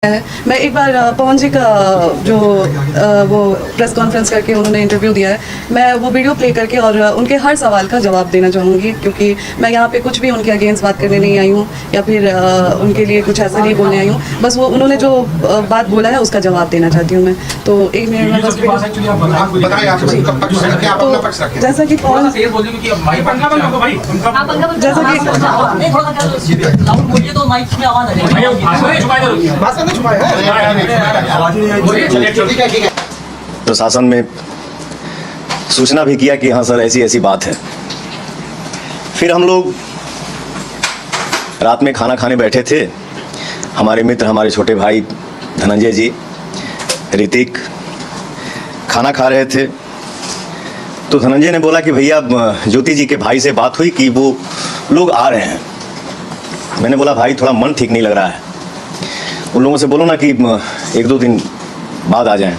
है। मैं एक बार पवन जी का जो वो प्रेस कॉन्फ्रेंस करके उन्होंने इंटरव्यू दिया है, मैं वो वीडियो प्ले करके और उनके हर सवाल का जवाब देना चाहूँगी, क्योंकि मैं यहाँ पे कुछ भी उनके अगेंस्ट बात करने नहीं आई हूँ या फिर उनके लिए कुछ ऐसा नहीं बोलने आई हूँ। बस वो उन्होंने जो बात बोला है उसका जवाब देना चाहती हूँ मैं। तो एक मिनट में बस जैसा कि पवन प्रशासन में सूचना भी किया कि हाँ सर ऐसी ऐसी बात है। फिर हम लोग रात में खाना खाने बैठे थे, हमारे मित्र, हमारे छोटे भाई धनंजय जी, ऋतिक खाना खा रहे थे। तो धनंजय ने बोला कि भैया ज्योति जी के भाई से बात हुई कि वो लोग आ रहे हैं। मैंने बोला भाई थोड़ा मन ठीक नहीं लग रहा है, उन लोगों से बोलो ना कि एक दो दिन बाद आ जाएं।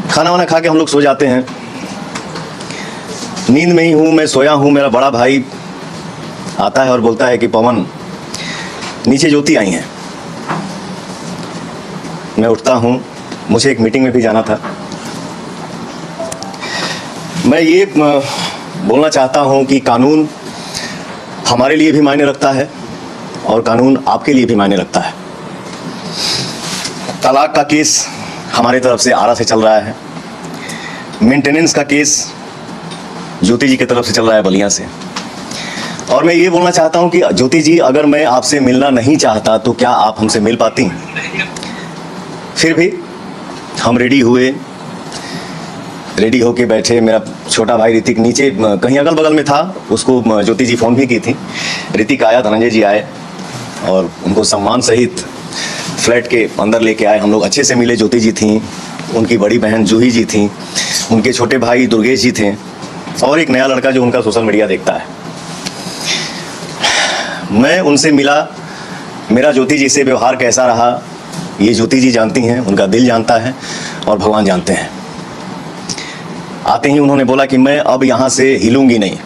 खाना वाना खा के हम लोग सो जाते हैं। नींद में ही हूँ, मैं सोया हूँ, मेरा बड़ा भाई आता है और बोलता है कि पवन नीचे ज्योति आई हैं। मैं उठता हूँ, मुझे एक मीटिंग में भी जाना था। मैं ये बोलना चाहता हूँ कि कानून हमारे लिए भी मायने रखता है और कानून आपके लिए भी मायने रखता है। तलाक का केस हमारे तरफ से आरा से चल रहा है, मेंटेनेंस का केस ज्योति जी की तरफ से चल रहा है बलिया से। और मैं ये बोलना चाहता हूँ कि ज्योति जी, अगर मैं आपसे मिलना नहीं चाहता तो क्या आप हमसे मिल पाती? फिर भी हम रेडी हुए, रेडी होके बैठे। मेरा छोटा भाई ऋतिक नीचे कहीं अगल बगल में था, उसको ज्योति जी फ़ोन भी की थी। ऋतिक आया, धनंजय जी आए और उनको सम्मान सहित फ्लैट के अंदर लेके आए। हम लोग अच्छे से मिले। ज्योति जी थी, उनकी बड़ी बहन जूही जी थी, उनके छोटे भाई दुर्गेश जी थे और एक नया लड़का जो उनका सोशल मीडिया देखता है। मैं उनसे मिला। मेरा ज्योति जी से व्यवहार कैसा रहा ये ज्योति जी जानती हैं, उनका दिल जानता है और भगवान जानते हैं। आते ही उन्होंने बोला कि मैं अब यहाँ से हिलूंगी नहीं।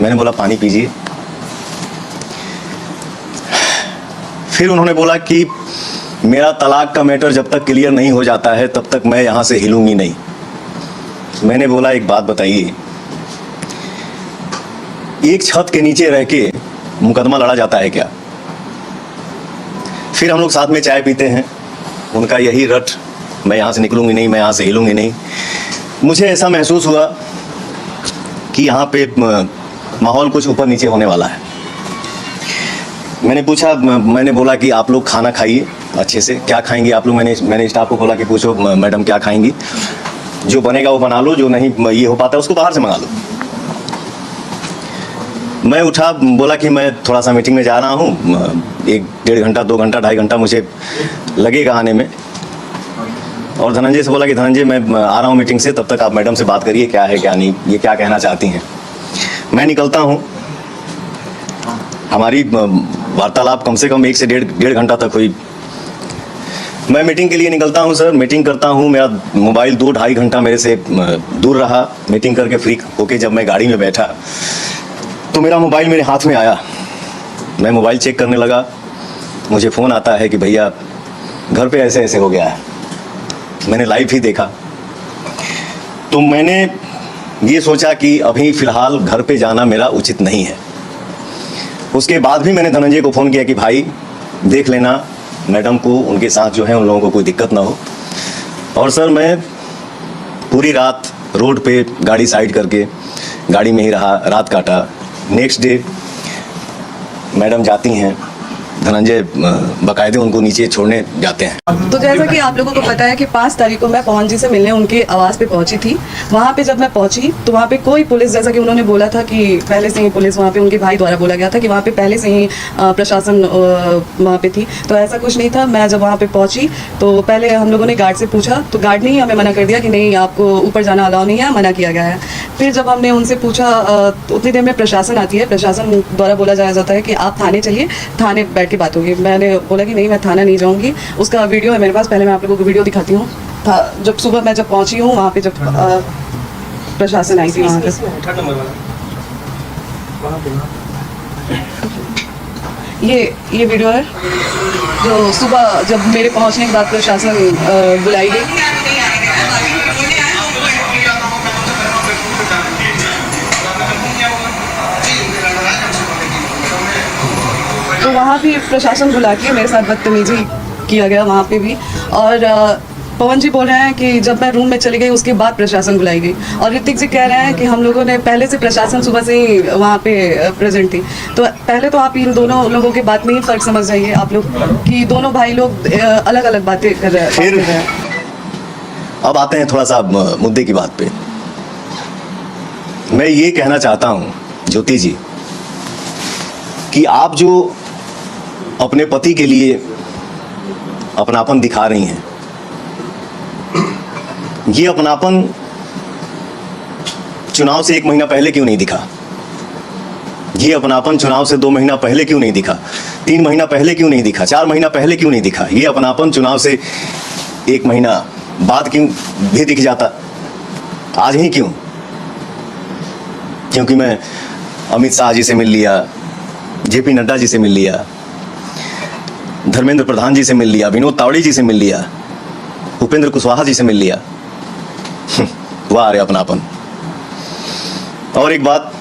मैंने बोला पानी पीजिए। फिर उन्होंने बोला कि मेरा तलाक का मैटर जब तक क्लियर नहीं हो जाता है तब तक मैं यहाँ से हिलूंगी नहीं। मैंने बोला एक बात बताइए, एक छत के नीचे रह के मुकदमा लड़ा जाता है क्या? फिर हम लोग साथ में चाय पीते हैं। उनका यही रट, मैं यहाँ से निकलूंगी नहीं, मैं यहाँ से हिलूंगी नहीं। मुझे ऐसा महसूस हुआ कि यहाँ पे माहौल कुछ ऊपर नीचे होने वाला है। मैंने पूछा, मैंने बोला कि आप लोग खाना खाइए अच्छे से, क्या खाएंगे आप लोग? मैंने स्टाफ को बोला कि पूछो मैडम क्या खाएंगी, जो बनेगा वो बना लो, जो नहीं ये हो पाता है उसको बाहर से मंगा लो। मैं उठा, बोला कि मैं थोड़ा सा मीटिंग में जा रहा हूँ, 1-1.5 घंटा 2 घंटा 2.5 घंटा मुझे लगेगा आने में। और धनंजय से बोला कि धनंजय मैं आ रहा हूँ मीटिंग से, तब तक आप मैडम से बात करिए क्या है क्या नहीं, ये क्या कहना चाहती हैं। मैं निकलता हूँ। हमारी वार्तालाप कम से कम 1 से 1.5 घंटा तक हुई। मैं मीटिंग के लिए निकलता हूँ सर, मीटिंग करता हूँ। मेरा मोबाइल 2-2.5 घंटा मेरे से दूर रहा। मीटिंग करके फ्री होके जब मैं गाड़ी में बैठा तो मेरा मोबाइल मेरे हाथ में आया। मैं मोबाइल चेक करने लगा, मुझे फ़ोन आता है कि भैया घर पे ऐसे ऐसे हो गया है। मैंने लाइव ही देखा। तो मैंने ये सोचा कि अभी फ़िलहाल घर पे जाना मेरा उचित नहीं है। उसके बाद भी मैंने धनंजय को फ़ोन किया कि भाई देख लेना मैडम को, उनके साथ जो है उन लोगों को कोई दिक्कत ना हो। और सर मैं पूरी रात रोड पे गाड़ी साइड करके गाड़ी में ही रहा, रात काटा। नेक्स्ट डे मैडम जाती हैं, धनंजय बाकायदे उनको नीचे छोड़ने जाते हैं। तो जैसा कि आप लोगों को पता है कि 5 तारीख को मैं पवन जी से मिलने उनके आवास पे पहुंची थी। वहाँ पे जब मैं पहुंची तो वहाँ पे कोई पुलिस, जैसा कि उन्होंने बोला था कि पहले से ही पुलिस वहाँ पे, उनके भाई द्वारा बोला गया था कि वहाँ पे पहले से ही प्रशासन वहाँ पे थी, तो ऐसा कुछ नहीं था। मैं जब वहाँ पे पहुँची तो पहले हम लोगों ने गार्ड से पूछा तो गार्ड ने ही हमें मना कर दिया कि नहीं आपको ऊपर जाना अलाउ नहीं है, मना किया गया है। फिर जब हमने उनसे पूछा तो उतनी देर में प्रशासन आती है, प्रशासन द्वारा बोला जाता है कि आप थाने चलिए, थाने बैठ के बात होगी। मैंने बोला कि नहीं मैं थाना नहीं जाऊँगी। उसका वीडियो है मेरे पास, पहले मैं आप लोगों को वीडियो दिखाती हूँ। जब सुबह मैं जब पहुँची हूँ वहाँ पे, जब प्रशासन आई थी वहाँ पे, ये वीडियो है जो सुबह जब मेरे पहुंचने के बाद प्रशासन बुलाई गई। तो वहाँ भी प्रशासन बुला के मेरे साथ बदतमीजी किया गया वहाँ पे भी। और पवन जी बोल रहे हैं कि जब मैं रूम में चली गई उसके बाद प्रशासन बुलाई गई, और ऋतिक जी कह रहे हैं कि हम लोगों ने पहले से प्रशासन सुबह से ही वहाँ पे प्रेजेंट थी। तो पहले तो आप इन दोनों लोगों के बात में ही फ़र्क समझ जाइए आप लोग कि दोनों भाई लोग अलग अलग बातें कर रहे फिर हैं। अब आते हैं थोड़ा सा मुद्दे की बात पे। मैं ये कहना चाहता हूँ ज्योति जी कि आप जो अपने पति के लिए अपनापन दिखा रही हैं, ये अपनापन चुनाव से 1 महीना पहले क्यों नहीं दिखा? ये अपनापन चुनाव से 2 महीना पहले क्यों नहीं दिखा? 3 महीना पहले क्यों नहीं दिखा? 4 महीना पहले क्यों नहीं दिखा? ये अपनापन चुनाव से 1 महीना बाद क्यों भी दिख जाता? आज ही क्यों? क्योंकि मैं अमित शाह जी से मिल लिया, जेपी नड्डा जी से मिल लिया, धर्मेंद्र प्रधान जी से मिल लिया, विनोद तावड़े जी से मिल लिया, उपेंद्र कुशवाहा जी से मिल लिया। वाह रे अपनापन। और एक बात,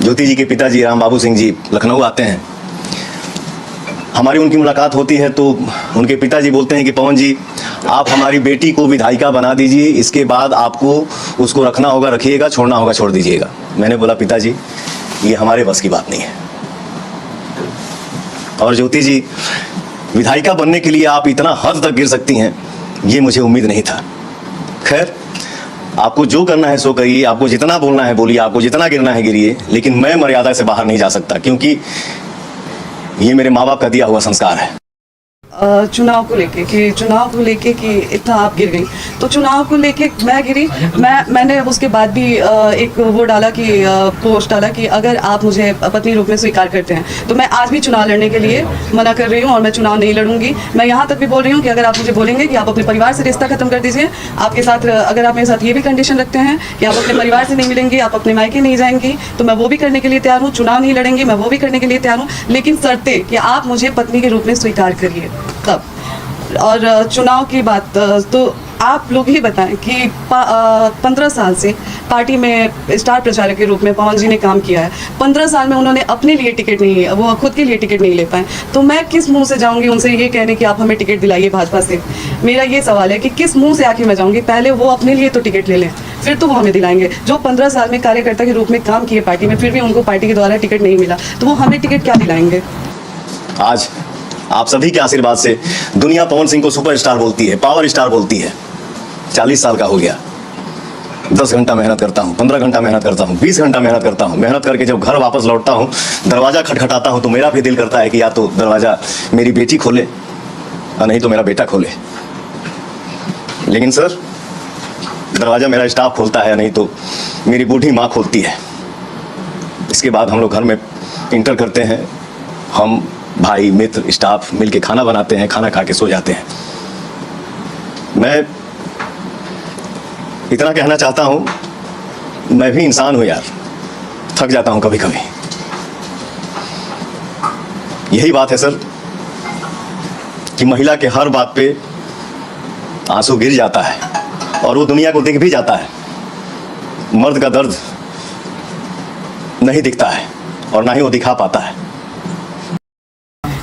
ज्योति जी के पिताजी राम बाबू सिंह जी लखनऊ आते हैं, हमारी उनकी मुलाकात होती है तो उनके पिताजी बोलते हैं कि पवन जी आप हमारी बेटी को विधायिका बना दीजिए, इसके बाद आपको उसको रखना होगा रखिएगा, छोड़ना होगा छोड़ दीजिएगा। मैंने बोला पिताजी ये हमारे बस की बात नहीं है। और ज्योति जी विधायिका बनने के लिए आप इतना हद तक गिर सकती हैं, ये मुझे उम्मीद नहीं था। खैर, आपको जो करना है सो करिए, आपको जितना बोलना है बोलिए, आपको जितना गिरना है गिरिए, लेकिन मैं मर्यादा से बाहर नहीं जा सकता क्योंकि ये मेरे माँ बाप का दिया हुआ संस्कार है। चुनाव को लेके कि इतना आप गिर गई, तो चुनाव को लेके मैं गिरी। मैंने उसके बाद भी एक वो डाला कि पोस्ट डाला कि अगर आप मुझे पत्नी रूप में स्वीकार करते हैं तो मैं आज भी चुनाव लड़ने के लिए मना कर रही हूं और मैं चुनाव नहीं लड़ूंगी। मैं यहाँ तक भी बोल रही हूँ कि अगर आप मुझे बोलेंगे कि आप अपने परिवार से रिश्ता खत्म कर दीजिए, आपके साथ अगर आप मेरे साथ ये भी कंडीशन रखते हैं कि आप अपने परिवार से नहीं मिलेंगे, आप अपने मायके नहीं जाएंगी, तो मैं वो भी करने के लिए तैयार हूँ। चुनाव नहीं लड़ेंगे, मैं वो भी करने के लिए तैयार हूँ, लेकिन शर्ते कि आप मुझे पत्नी के रूप में स्वीकार करिए तब। और चुनाव की बात तो आप लोग ही बताएं कि 15 साल से पार्टी में स्टार प्रचारक के रूप में पवन जी ने काम किया है। 15 साल में उन्होंने अपने लिए टिकट नहीं, वो खुद के लिए टिकट नहीं ले पाए, तो मैं किस मुंह से जाऊंगी उनसे ये कहने कि आप हमें टिकट दिलाइए भाजपा से? मेरा ये सवाल है कि किस मुंह से आके मैं जाऊंगी? पहले वो अपने लिए तो टिकट ले लें, फिर तो वो हमें दिलाएंगे। जो 15 साल में कार्यकर्ता के रूप में काम किए पार्टी में, फिर भी उनको पार्टी के द्वारा टिकट नहीं मिला, तो वो हमें टिकट क्या दिलाएंगे? आज आप सभी के आशीर्वाद से दुनिया पवन सिंह को सुपरस्टार बोलती है, पावर स्टार बोलती है। 40 साल का हो गया, 10 घंटा मेहनत करता हूँ, 15 घंटा मेहनत करता हूँ, 20 घंटा मेहनत करता हूँ। मेहनत करके जब घर वापस लौटता हूँ, दरवाजा खटखटाता हूँ तो मेरा भी दिल करता है कि या तो दरवाजा मेरी बेटी खोले और नहीं तो मेरा बेटा खोले। लेकिन सर, दरवाजा मेरा स्टाफ खोलता है, नहीं तो मेरी बूढ़ी माँ खोलती है। इसके बाद हम लोग घर में इंटर करते हैं, हम भाई मित्र स्टाफ मिलके खाना बनाते हैं, खाना खा के सो जाते हैं। मैं इतना कहना चाहता हूं, मैं भी इंसान हूं यार, थक जाता हूं कभी कभी। यही बात है सर कि महिला के हर बात पे आंसू गिर जाता है और वो दुनिया को दिख भी जाता है। मर्द का दर्द नहीं दिखता है और ना ही वो दिखा पाता है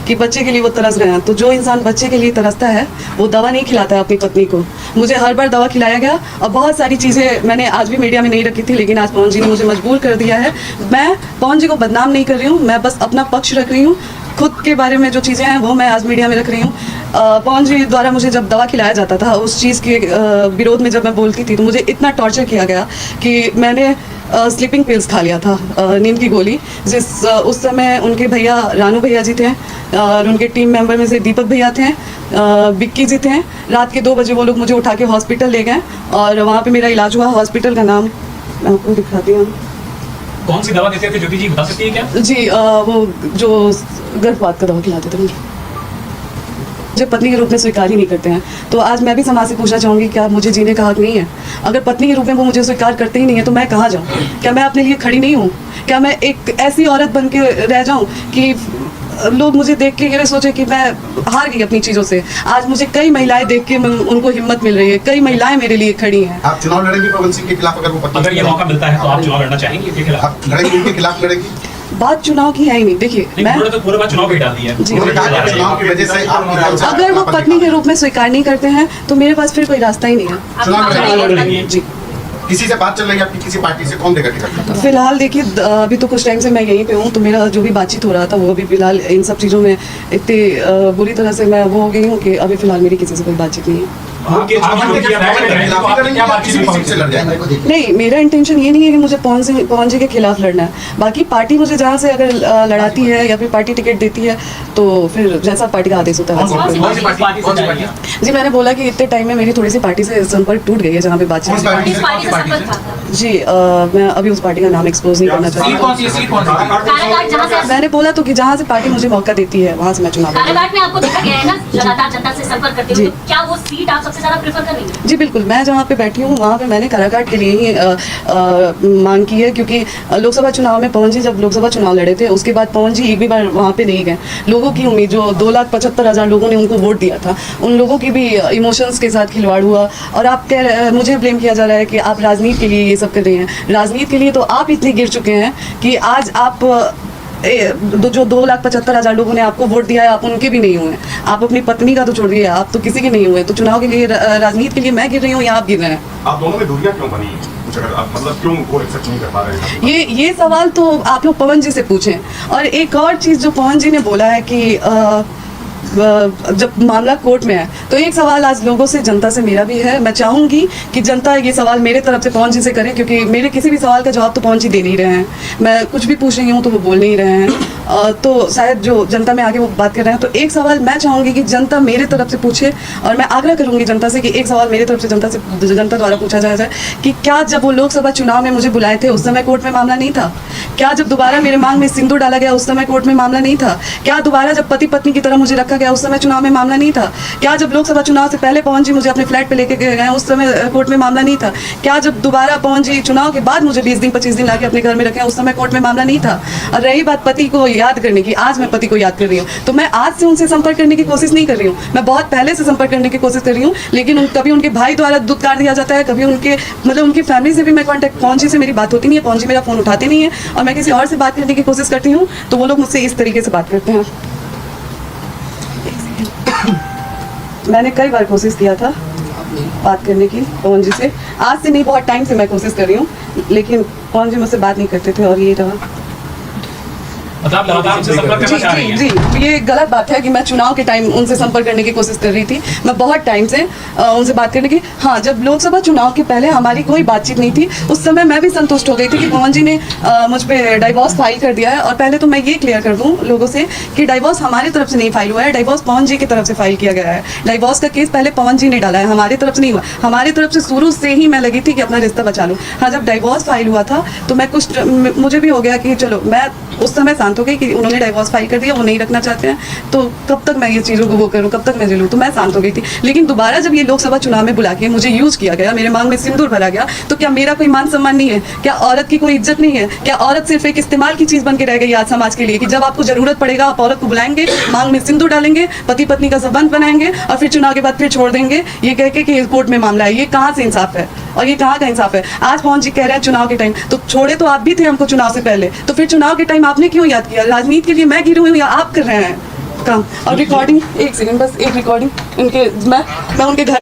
कि बच्चे के लिए वो तरस रहे हैं। तो जो इंसान बच्चे के लिए तरसता है वो दवा नहीं खिलाता है अपनी पत्नी को। मुझे हर बार दवा खिलाया गया और बहुत सारी चीज़ें मैंने आज भी मीडिया में नहीं रखी थी, लेकिन आज पवन जी ने मुझे मजबूर कर दिया है। मैं पवन जी को बदनाम नहीं कर रही हूँ, मैं बस अपना पक्ष रख रही हूँ। खुद के बारे में जो चीज़ें हैं वो मैं आज मीडिया में रख रही हूँ। पवन जी द्वारा मुझे जब दवा खिलाया जाता था, उस चीज़ के विरोध में जब मैं बोलती थी तो मुझे इतना टॉर्चर किया गया कि मैंने स्लीपिंग पिल्स खा लिया था, नींद की गोली। उस समय उनके भैया रानू भैया जी थे और उनके टीम मेंबर में से दीपक भैया थे, बिक्की जी थे। रात के 2 बजे वो लोग मुझे उठा के हॉस्पिटल ले गए और वहाँ पे मेरा इलाज हुआ। हॉस्पिटल का नाम मैं आपको दिखाती हूँ। कौन सी दवा देते थे ज्योति जी, बता सकती है क्या? जी, वो जो गर्भपात का दवा खिलाते थे मुझे। जब पत्नी के रूप में स्वीकार ही नहीं करते हैं, तो आज मैं भी समाज से पूछना चाहूँगी, क्या मुझे जीने का हक नहीं है? अगर पत्नी के रूप में वो मुझे स्वीकार करते ही नहीं है तो मैं कहाँ जाऊँ? क्या मैं अपने लिए खड़ी नहीं हूँ? क्या मैं एक ऐसी औरत बन के रह जाऊँ कि लोग मुझे देख के ये सोचे कि मैं हार गई अपनी चीज़ों से। आज मुझे कई महिलाएं देख के उनको हिम्मत मिल रही है, कई महिलाएं मेरे लिए खड़ी हैं। आप चुनाव लड़ेंगे पवन सिंह के खिलाफ? अगर वो पत्नी अगर ये मौका मिलता है तो आप चुनाव लड़ना चाहेंगे इसके खिलाफ? आप लड़ेंगे, उनके खिलाफ लड़ेंगी? बात चुनाव की है ही नहीं। देखिए लेकिन मैं उन्होंने तो पूरे बात चुनाव पे ही डाल दी है। जी। उन्होंने कहा कि चुनाव की वजह से आप निकल जाए। अगर वो पत्नी के रूप में स्वीकार नहीं करते हैं तो मेरे पास फिर कोई रास्ता ही नहीं है। चुनाव लड़ेंगे? जी। किसी से बात चल रही है आपकी, किसी पार्टी से? कौन देगा टिकट? फिलहाल देखिए अभी तो कुछ टाइम से मैं यहीं पे हूँ, तो मेरा जो भी बातचीत हो रहा था वो अभी फिलहाल इन सब चीज़ों में इतनी बुरी तरह से मैं वो हो गई हूँ कि अभी फिलहाल मेरी किसी से कोई बातचीत नहीं है। नहीं, मेरा इंटेंशन ये नहीं है कि मुझे पवन जी के खिलाफ लड़ना है। बाकी पार्टी मुझे जहाँ से अगर लड़ाती है या फिर पार्टी टिकट देती है तो फिर जैसा पार्टी का आदेश होता है। जी, मैंने बोला कि इतने टाइम में मेरी थोड़ी सी पार्टी से संपर्क टूट गई है जहाँ पे बातचीत। जी मैं अभी उस पार्टी का नाम एक्सपोज नहीं करना चाहती। मैंने बोला तो कि जहाँ से पार्टी मुझे मौका देती है वहाँ से मैं चुनाव कारागार में आपको देखा गया है ना, लगातार जनता से संपर्क करते जी। हो, तो क्या वो सीट आप सबसे ज्यादा प्रेफर कर रही हैं? जी बिल्कुल, मैं जहाँ पे बैठी हूँ वहाँ पे मैंने काराकाट के लिए ही मांग की है, क्योंकि लोकसभा चुनाव में पवन जी जब लोकसभा चुनाव लड़े थे उसके बाद पवन जी एक भी बार वहाँ पे नहीं गए। लोगों की उम्मीद, जो 2,75,000 लोगों ने उनको वोट दिया था, उन लोगों की भी इमोशंस के साथ खिलवाड़ हुआ। और आप मुझे ब्लेम किया जा रहा है कि आप राजनीति के लिए ये सब कर रही हैं। राजनीति के लिए तो आप इतने गिर चुके हैं कि आज आप जो 2,75,000 लोगों ने आपको वोट दिया है आप उनके भी नहीं हुए। आप अपनी पत्नी का तो छोड़ दिए, आप तो किसी के नहीं हुए। तो चुनाव के लिए, राजनीति के लिए मैं गिर रही हूँ या आप गिर रहे हैं? आप दोनों में दूरियां क्यों बनी है? कुछ अगर आप मतलब क्यों वो एक्सेप्ट नहीं कर पा रहे हैं? ये सवाल तो आप लोग पवन जी से पूछें। और एक और चीज़ जो पवन जी ने बोला है कि जब मामला कोर्ट में है, तो एक सवाल आज लोगों से, जनता से मेरा भी है। मैं चाहूँगी कि जनता ये सवाल मेरे तरफ से पवन जी से करे, क्योंकि मेरे किसी भी सवाल का जवाब तो पवन जी दे नहीं रहे हैं। मैं कुछ भी पूछ रही हूँ तो वो बोल नहीं रहे हैं। तो शायद जो जनता में आगे वो बात कर रहे हैं, तो एक सवाल मैं चाहूँगी कि जनता मेरे तरफ से पूछे। और मैं आग्रह करूँगी जनता से कि एक सवाल मेरे तरफ से जनता द्वारा पूछा जाए कि क्या जब वो लोकसभा चुनाव में मुझे बुलाए थे उस समय कोर्ट में मामला नहीं था? क्या जब दोबारा मेरे मांग में सिंदूर डाला गया उस समय कोर्ट में मामला नहीं था? क्या दोबारा जब पति पत्नी की तरह मुझे रखा गया उस समय चुनाव में मामला नहीं था? क्या जब लोकसभा चुनाव से पहले पवन जी मुझे अपने फ्लैट पे लेके गए उस समय कोर्ट में मामला नहीं था? क्या जब दोबारा पवन जी चुनाव के बाद मुझे 20 दिन 25 दिन लाके अपने घर में रखे उस समय कोर्ट में मामला नहीं था? और रही बात पति को याद करने की, आज मैं पति को याद कर रही हूँ, तो मैं आज से उनसे संपर्क करने की कोशिश नहीं कर रही हूँ। मैं बहुत पहले से संपर्क करने की कोशिश कर रही हूँ, लेकिन कभी उनके भाई द्वारा दुत्कार दिया जाता है, कभी उनके उनकी फैमिली से भी मैं कॉन्टैक्ट, पवन जी से मेरी बात होती नहीं है, पवन जी मेरा फ़ोन उठाते नहीं है, और मैं किसी और से बात करने की कोशिश करती हूँ तो वो लोग मुझसे इस तरीके से बात करते हैं। मैंने कई बार कोशिश किया था बात करने की पवन जी से, आज से नहीं, बहुत टाइम से मैं कोशिश कर रही हूँ, लेकिन पवन जी मुझसे बात नहीं करते थे। और ये रहा। मतलब आप लगातार उनसे संपर्क करना चाह रही हैं? जी, ये गलत बात है कि मैं चुनाव के टाइम उनसे संपर्क करने की कोशिश कर रही थी। मैं बहुत टाइम से उनसे बात करने की, हाँ, जब लोकसभा चुनाव के पहले हमारी कोई बातचीत नहीं थी, उस समय मैं भी संतुष्ट हो गई थी कि पवन जी ने मुझ पर डाइवोर्स फाइल कर दिया है। और पहले तो मैं ये क्लियर कर दूँ लोगों से कि डाइवोर्स हमारी तरफ से नहीं फाइल हुआ है, डाइवोर्स पवन जी की तरफ से फाइल किया गया है। डाइवोर्स का केस पहले पवन जी ने डाला है, हमारी तरफ से नहीं हुआ। हमारी तरफ से शुरू से ही मैं लगी थी कि अपना रिश्ता बचा लूँ। हाँ, जब डाइवोर्स फाइल हुआ था तो मैं मुझे भी हो गया कि चलो, मैं उस समय शांत हो गई कि उन्होंने डाइवोर्स फाइल कर दिया, वो नहीं रखना चाहते हैं, तो कब तक मैं ये चीज़ों को वो करूँ, कब तक मैं झेलूँ, तो मैं शांत हो गई थी। लेकिन दोबारा जब ये लोकसभा चुनाव में बुला के मुझे यूज़ किया गया, मेरे मांग में सिंदूर भरा गया, तो क्या मेरा कोई मान सम्मान नहीं है? क्या औरत की कोई इज्जत नहीं है? क्या औरत सिर्फ एक इस्तेमाल की चीज़ बन के रह गई आज समाज के लिए, कि जब आपको जरूरत पड़ेगा आप औरत को बुलाएंगे, मांग में सिंदूर डालेंगे, पति पत्नी का संबंध बनाएंगे और फिर चुनाव के बाद फिर छोड़ देंगे, ये कह के कि कोर्ट में मामला है? ये कहाँ से इंसाफ है और ये कहाँ का इंसाफ है? आज पवन जी कह रहे हैं चुनाव के टाइम, तो छोड़े तो आप भी थे हमको चुनाव से पहले, तो फिर चुनाव के टाइम आपने क्यों याद किया? राजनीति के लिए मैं गिरी हुई या आप कर रहे हैं काम? और रिकॉर्डिंग, एक सेकंड बस, एक रिकॉर्डिंग इनके, मैं उनके घर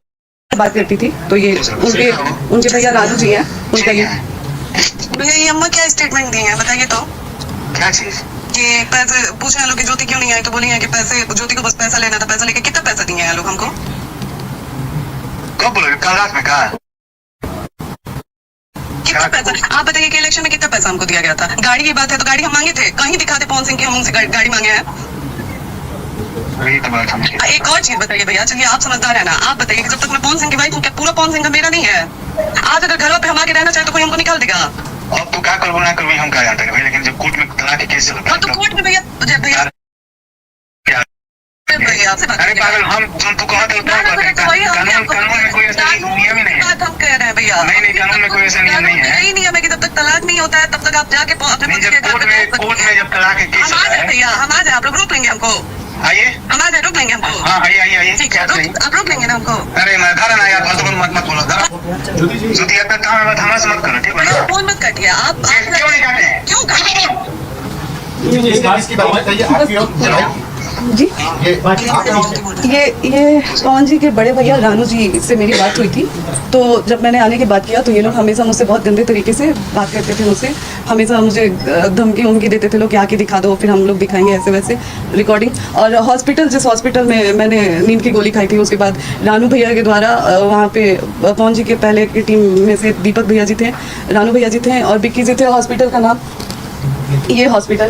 बात करती थी, तो ये उनके भैया राजू जी हैं, उनका ये भैया, ये अम्मा क्या स्टेटमेंट दी है बताइए तो? क्या चीज? कि पैसे पूछ रहे हैं लोग कि ज्योति क्यों नहीं आई, तो बोली है कि पैसे, ज्योति को बस पैसा लेना था, पैसा लेके कितना पैसा दिए हैं लोग हमको? कब बोलोगे? कल रात में कहा? कितना पैसा? आप बताइए कि इलेक्शन में कितना पैसा हमको दिया गया था? गाड़ी की बात है तो गाड़ी हम मांगे थे, कहीं दिखाते पवन सिंह की हम उनसे गाड़ी मांगे हैं? एक और चीज बताइए भैया, चलिए आप समझदार है ना, आप बताइए कि जब तक मैं पवन सिंह की वाइफ हूँ, क्या पूरा पवन सिंह का मेरा नहीं है? आज अगर घरों पे हम आके रहना चाहे तो कोई हमको निकाल देगा? अब तो क्या करो ना करो हम क्या जानते हैं भाई, लेकिन जब कोर्ट में तलाक के केस चल रहा हाँ, तो कोर्ट में भैया आपसे बात अरे पागल, हम तुमको कहा था कानून में कोई ऐसा नियम ही नहीं है। बात हम कह रहे हैं भैया, किया। नहीं नहीं, कानून में कोई ऐसा नियम नहीं है। यही नियम है कि जब तक तलाक नहीं होता है तब तक आप जाके अपने नहीं, पति जब के घर पे रह कोर्ट में सकती हैं। जब तलाक के केस हम आ होता जाए है। भैया, हम आ जाए, आप लोग रोक लेंगे हमको। आइए, हम आ जाए, रोक लेंगे हमको। हाँ आइए आइए आइए। ठीक है, आप रोक लेंगे ना हमको। अरे मैं घर ना यार, फालतू मत मत बोलो जरा। ज्योति जी ज्योति अपना काम है, बात हमारे से मत करो, ठीक है ना? फोन मत काटिए आप। क्यों नहीं काटे? क्यों काटे? इसकी बात बताइए, आपकी और जनाब, जी ये आप ये पवन जी के बड़े भैया रानू जी से मेरी बात हुई थी। तो जब मैंने आने की बात किया तो ये लोग हमेशा मुझसे बहुत गंदे तरीके से बात करते थे मुझसे, हमेशा मुझे धमकी उमकी देते थे, लोग क्या आके दिखा दो, फिर हम लोग दिखाएंगे ऐसे वैसे रिकॉर्डिंग। और हॉस्पिटल, जिस हॉस्पिटल में मैंने नींद की गोली खाई थी, उसके बाद रानू भैया के द्वारा वहाँ पे पवन जी के पहले की टीम में से दीपक भैया जी थे, रानू भैया जी थे और बिक्की जी थे। हॉस्पिटल का नाम ये हॉस्पिटल